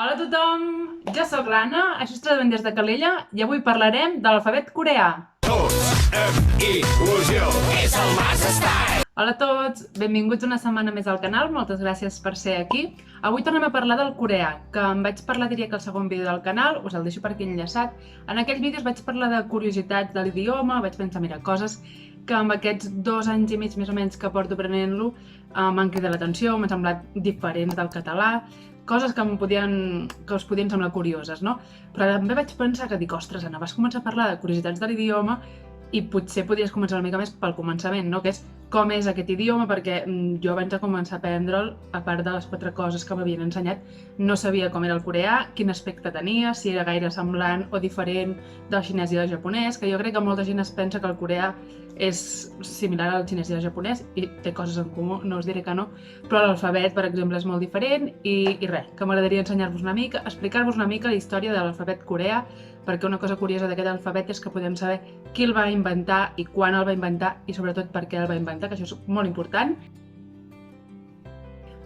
Hola a tothom, jo sóc l'Anna, això és Traduint des de Calella i avui parlarem de l'alfabet coreà. Tots amb il·lusió, és el Mas Style! Hola a tots, benvinguts una setmana més al canal, moltes gràcies per ser aquí. Avui tornem a parlar del coreà, que en vaig parlar diria que al segon vídeo del canal, us el deixo per aquí enllaçat. En aquells vídeos vaig parlar de curiositats de l'idioma, vaig pensar, mira, coses que amb aquests 2 anys i mig més o menys que porto aprenent-lo m'han cridat l'atenció, m'han semblat diferents del català, coses que us podien semblar curioses, no? Però també vaig pensar que dic, ostres, Anna, vas començar a parlar de curiositats de l'idioma i potser podries començar una mica més pel començament, no? Que és com és aquest idioma, perquè jo abans de començar a aprendre'l, a part de les 4 coses que m'havien ensenyat, no sabia com era el coreà, quin aspecte tenia, si era gaire semblant o diferent del xinès i del japonès, que jo crec que molta gent es pensa que el coreà és similar al xinès i al japonès i té coses en comú, no us diré que no, però l'alfabet, per exemple, és molt diferent i res, que m'agradaria ensenyar-vos una mica, explicar-vos una mica la història de l'alfabet coreà, perquè una cosa curiosa d'aquest alfabet és que podem saber qui el va inventar i quan el va inventar i sobretot per què el va inventar, que això és molt important.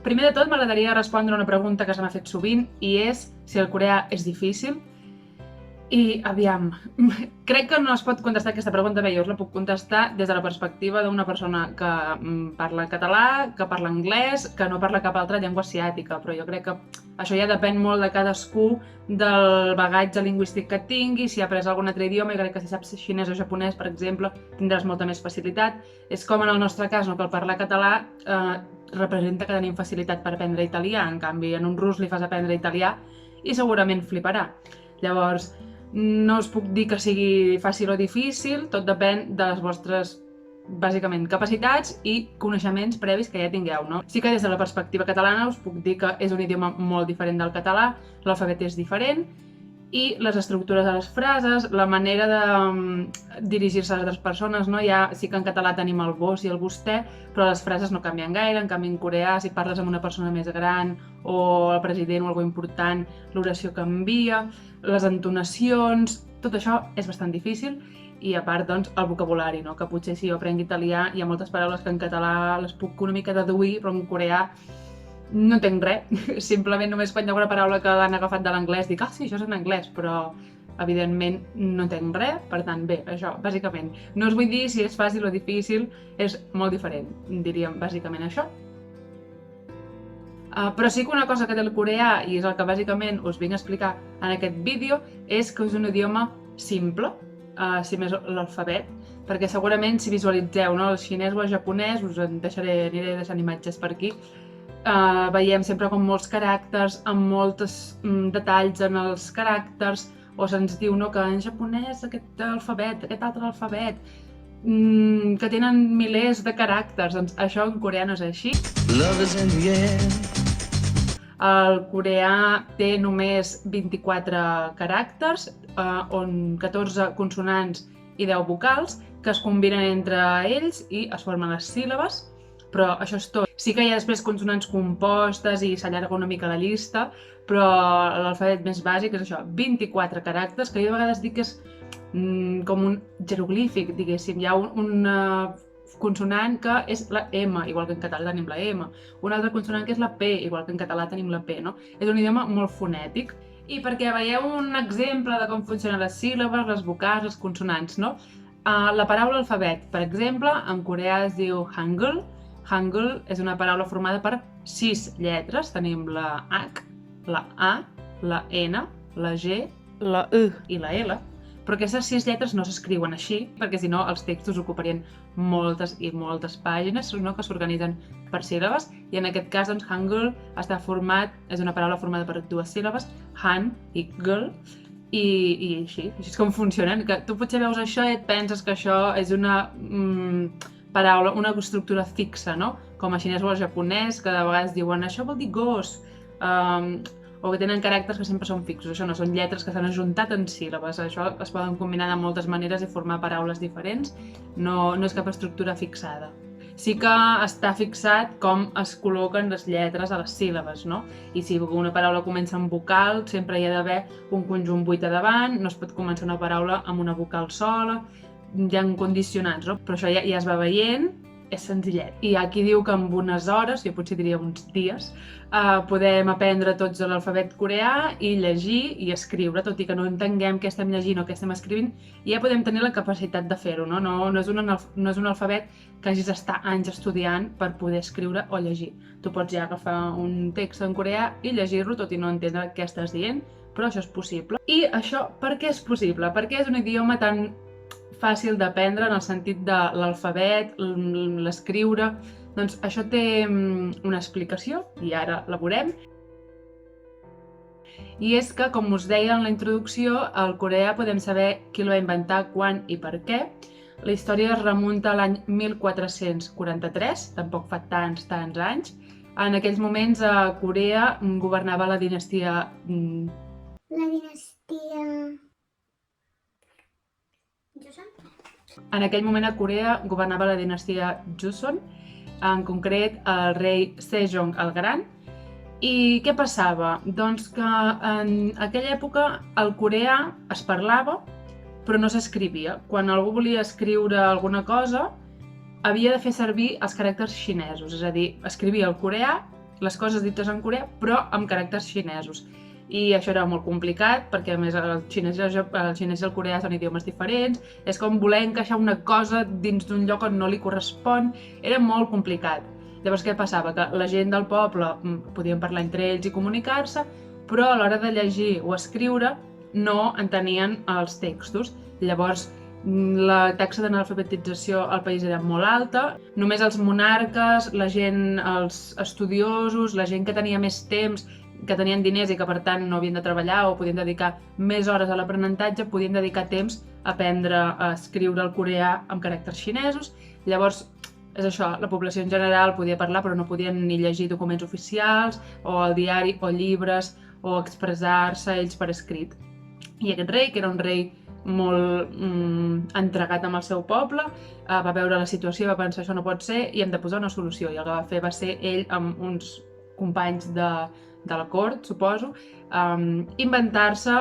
Primer de tot m'agradaria respondre una pregunta que se m'ha fet sovint i és si el coreà és difícil. I aviam, crec que no es pot contestar aquesta pregunta bé, jo us la puc contestar des de la perspectiva d'una persona que parla català, que parla anglès, que no parla cap altra llengua asiàtica, però jo crec que això ja depèn molt de cadascú, del bagatge lingüístic que tingui, si ha après algun altre idioma, i crec que si saps xinès o japonès, per exemple, tindràs molta més facilitat. És com en el nostre cas, no? Que el parlar català representa que tenim facilitat per aprendre italià, en canvi en un rus li fas aprendre italià i segurament fliparà. Llavors, no us puc dir que sigui fàcil o difícil, tot depèn de les vostres, bàsicament, capacitats i coneixements previs que ja tingueu, no? Sí que des de la perspectiva catalana us puc dir que és un idioma molt diferent del català, l'alfabet és diferent i les estructures de les frases, la manera de dirigir-se a altres persones, no? Ja, sí que en català tenim el vos i el vostè, però les frases no canvien gaire, en canvi en coreà, si parles amb una persona més gran o el president o algú important, l'oració canvia, les entonacions, tot això és bastant difícil i a part, doncs, el vocabulari, no? Que potser si jo aprenc italià hi ha moltes paraules que en català les puc una mica deduir, però en coreà no entenc res, simplement només quan hi ha una paraula que l'han agafat de l'anglès dic, sí, això és en anglès, però evidentment no entenc res, per tant, bé, això, bàsicament. No us vull dir si és fàcil o difícil, és molt diferent, diríem bàsicament això. Però sí que una cosa que té el coreà, i és el que bàsicament us vinc a explicar en aquest vídeo, és que és un idioma simple, si més l'alfabet, perquè segurament si visualitzeu el xinès o el japonès, us en aniré deixant imatges per aquí, veiem sempre com molts caràcters, amb molts detalls en els caràcters, o se'ns diu que en japonès aquest alfabet, aquest altre alfabet, que tenen milers de caràcters, doncs això en coreà no és així. El coreà té només 24 caràcters, on 14 consonants i 10 vocals, que es combinen entre ells i es formen les síl·labes, però això és tot. Sí que hi ha després consonants compostes i s'allarga una mica la llista, però l'alfabet més bàsic és això, 24 caràcters, que jo de vegades dic que és com un jeroglífic, diguéssim. Hi ha una consonant que és la M, igual que en català tenim la M, una altra consonant que és la P, igual que en català tenim la P, no? És un idioma molt fonètic. I perquè veieu un exemple de com funcionen les síl·labes, les vocals, les consonants, no? La paraula alfabet, per exemple, en coreà es diu Hangul. Hangul és una paraula formada per 6 lletres. Tenim la H, la A, la N, la G, la U i la L. Però aquestes 6 lletres no s'escriuen així, perquè si no els textos ocuparien moltes i moltes pàgines, no? Que s'organitzen per síl·labes. I en aquest cas, doncs, Hangul està format, és una paraula formada per 2 síl·labes, Han i Gul, i així és com funcionen. Que tu potser veus això i et penses que això és una paraula, una estructura fixa, no? Com a xinès o a japonès, que de vegades diuen això vol dir gos, o que tenen caràcters que sempre són fixos. Això no, són lletres que s'han ajuntat en síl·labes. Això es poden combinar de moltes maneres i formar paraules diferents. No és cap estructura fixada. Sí que està fixat com es col·loquen les lletres a les síl·labes, no? I si una paraula comença amb vocal, sempre hi ha d'haver un conjunt buit a davant, no es pot començar una paraula amb una vocal sola, hi ha condicionants, no? Però això ja es va veient és senzillet. I hi ha qui diu que en unes hores, jo potser diria uns dies, podem aprendre tots l'alfabet coreà i llegir i escriure, tot i que no entenguem què estem llegint o què estem escrivint, ja podem tenir la capacitat de fer-ho, no? No és un alfabet que hagis d'estar anys estudiant per poder escriure o llegir. Tu pots ja agafar un text en coreà i llegir-lo tot i no entendre què estàs dient, però això és possible. I això per què és possible? Perquè és un idioma tan fàcil d'aprendre en el sentit de l'alfabet, l'escriure. Doncs això té una explicació, i ara la veurem. I és que, com us deia en la introducció, el coreà podem saber qui el va inventar, quan i per què. La història es remunta a l'any 1443, tampoc fa tants anys. En aquells moments a Corea governava la dinastia... Joseon? En aquell moment a Corea governava la dinastia Joseon, en concret el rei Sejong el Gran. I què passava? Doncs que en aquella època el coreà es parlava, però no s'escrivia. Quan algú volia escriure alguna cosa, havia de fer servir els caràcters xinesos, és a dir, escrivia el coreà, les coses dites en coreà, però amb caràcters xinesos. I això era molt complicat, perquè a més el xinès i el coreà són idiomes diferents, és com voler encaixar una cosa dins d'un lloc on no li correspon, era molt complicat. Llavors què passava? Que la gent del poble podien parlar entre ells i comunicar-se, però a l'hora de llegir o escriure no entenien els textos. Llavors la taxa d'analfabetització al país era molt alta, només els monarques, la gent, els estudiosos, la gent que tenia més temps, que tenien diners i que per tant no havien de treballar o podien dedicar més hores a l'aprenentatge, podien dedicar temps a aprendre a escriure el coreà amb caràcters xinesos. Llavors, és això, la població en general podia parlar però no podien ni llegir documents oficials o el diari o llibres o expressar-se ells per escrit. I aquest rei, que era un rei molt entregat amb el seu poble, va veure la situació i va pensar això no pot ser i hem de posar una solució. I el que va fer va ser ell amb uns companys de la cort, suposo, inventar-se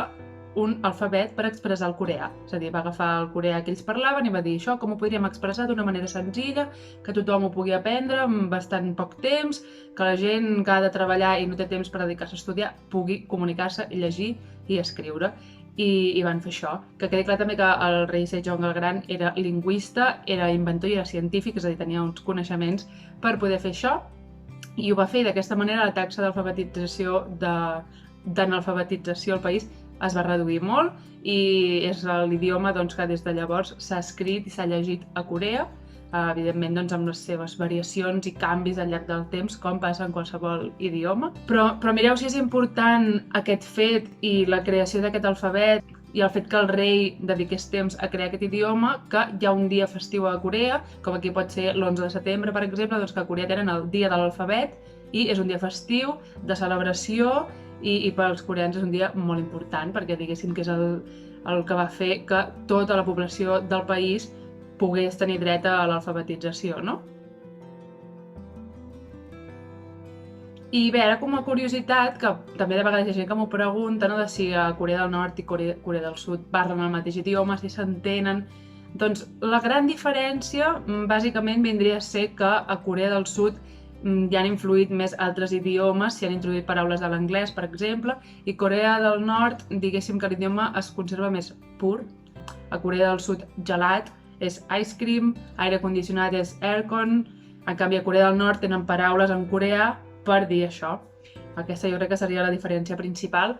un alfabet per expressar el coreà. És a dir, va agafar el coreà que ells parlaven i va dir això com ho podríem expressar d'una manera senzilla, que tothom ho pugui aprendre en bastant poc temps, que la gent que ha de treballar i no té temps per dedicar-se a estudiar pugui comunicar-se, llegir i escriure. I van fer això. Que quedi clar també que el rei Sejong el Gran era lingüista, era inventor i era científic, és a dir, tenia uns coneixements per poder fer això. I ho va fer, i d'aquesta manera la taxa d'analfabetització al país es va reduir molt i és l'idioma que des de llavors s'ha escrit i s'ha llegit a Corea, evidentment amb les seves variacions i canvis al llarg del temps, com passa en qualsevol idioma. Però mireu si és important aquest fet i la creació d'aquest alfabet i el fet que el rei dediqués temps a crear aquest idioma, que hi ha un dia festiu a Corea, com aquí pot ser l'11 de setembre, per exemple, doncs que a Corea tenen el dia de l'alfabet i és un dia festiu, de celebració, i pels coreans és un dia molt important, perquè diguéssim que és el que va fer que tota la població del país pogués tenir dret a l'alfabetització, no? I bé, ara com a curiositat, que també de vegades hi ha gent que m'ho pregunta, no, de si a Corea del Nord i Corea del Sud parlen el mateix idioma, si s'entenen. Doncs la gran diferència, bàsicament, vindria a ser que a Corea del Sud hi han influït més altres idiomes, s'hi han introduït paraules de l'anglès, per exemple, i Corea del Nord, diguéssim que l'idioma es conserva més pur. A Corea del Sud, gelat és ice cream, aire condicionat és aircon, en canvi a Corea del Nord tenen paraules en coreà per dir això. Aquesta jo crec que seria la diferència principal.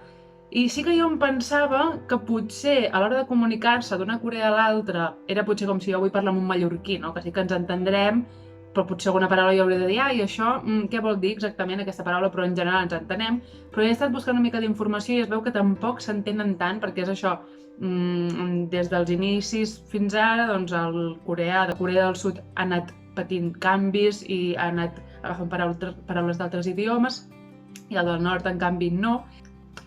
I sí que jo em pensava que potser a l'hora de comunicar-se d'una Corea a l'altra era potser com si jo vull parlar amb un mallorquí, no? Que sí que ens entendrem, però potser alguna paraula jo hauré de dir i això, què vol dir exactament aquesta paraula, però en general ens entenem. Però he estat buscant una mica d'informació i es veu que tampoc s'entenen tant, perquè és això, des dels inicis fins ara, doncs el coreà de Corea del Sud ha anat patint canvis i ha anat agafant paraules d'altres idiomes, i el del nord, en canvi, no.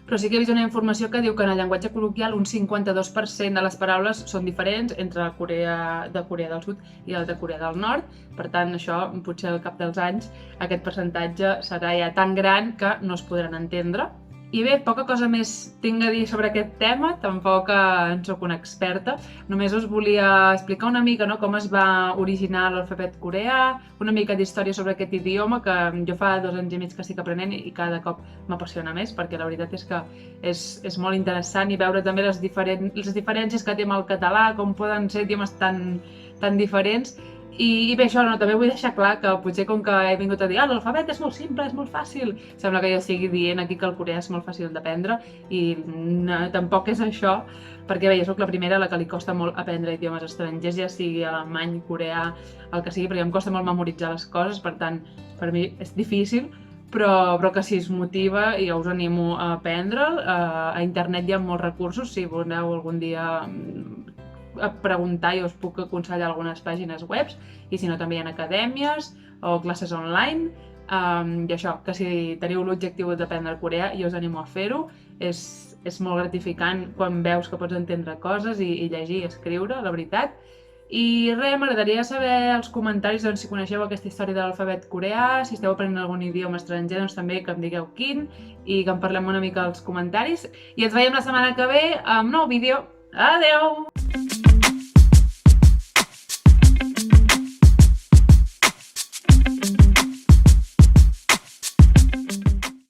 Però sí que he vist una informació que diu que en el llenguatge col·loquial un 52% de les paraules són diferents entre de Corea del Sud i el de Corea del Nord. Per tant, això, potser al cap dels anys, aquest percentatge serà ja tan gran que no es podran entendre. I bé, poca cosa més tinc a dir sobre aquest tema, tampoc en sóc una experta. Només us volia explicar una mica, no, com es va originar l'alfabet coreà, una mica d'història sobre aquest idioma, que jo fa 2 anys i mig que estic aprenent i cada cop m'apassiona més, perquè la veritat és que és molt interessant i veure també les diferències que té amb el català, com poden ser idiomes tan diferents. I bé, això, no, també vull deixar clar que potser com que he vingut a dir l'alfabet és molt simple, és molt fàcil, sembla que jo estigui dient aquí que el coreà és molt fàcil d'aprendre i no, tampoc és això, perquè bé, jo soc la primera a la que li costa molt aprendre idiomes estrangers, ja sigui alemany, coreà, el que sigui, perquè em costa molt memoritzar les coses, per tant, per mi és difícil, però que si us motiva, jo us animo a aprendre'l. A internet hi ha molts recursos, si voleu algun dia a preguntar i us puc aconsellar algunes pàgines web, i si no també hi ha acadèmies o classes online. I això, que si teniu l'objectiu d'aprendre el coreà, jo us animo a fer-ho. És molt gratificant quan veus que pots entendre coses i llegir i escriure, la veritat. I res, m'agradaria saber als comentaris doncs, si coneixeu aquesta història de l'alfabet coreà, si esteu aprenent algun idioma estranger, doncs també que em digueu quin i que en parlem una mica als comentaris. I ens veiem la setmana que ve amb un nou vídeo. Adeu!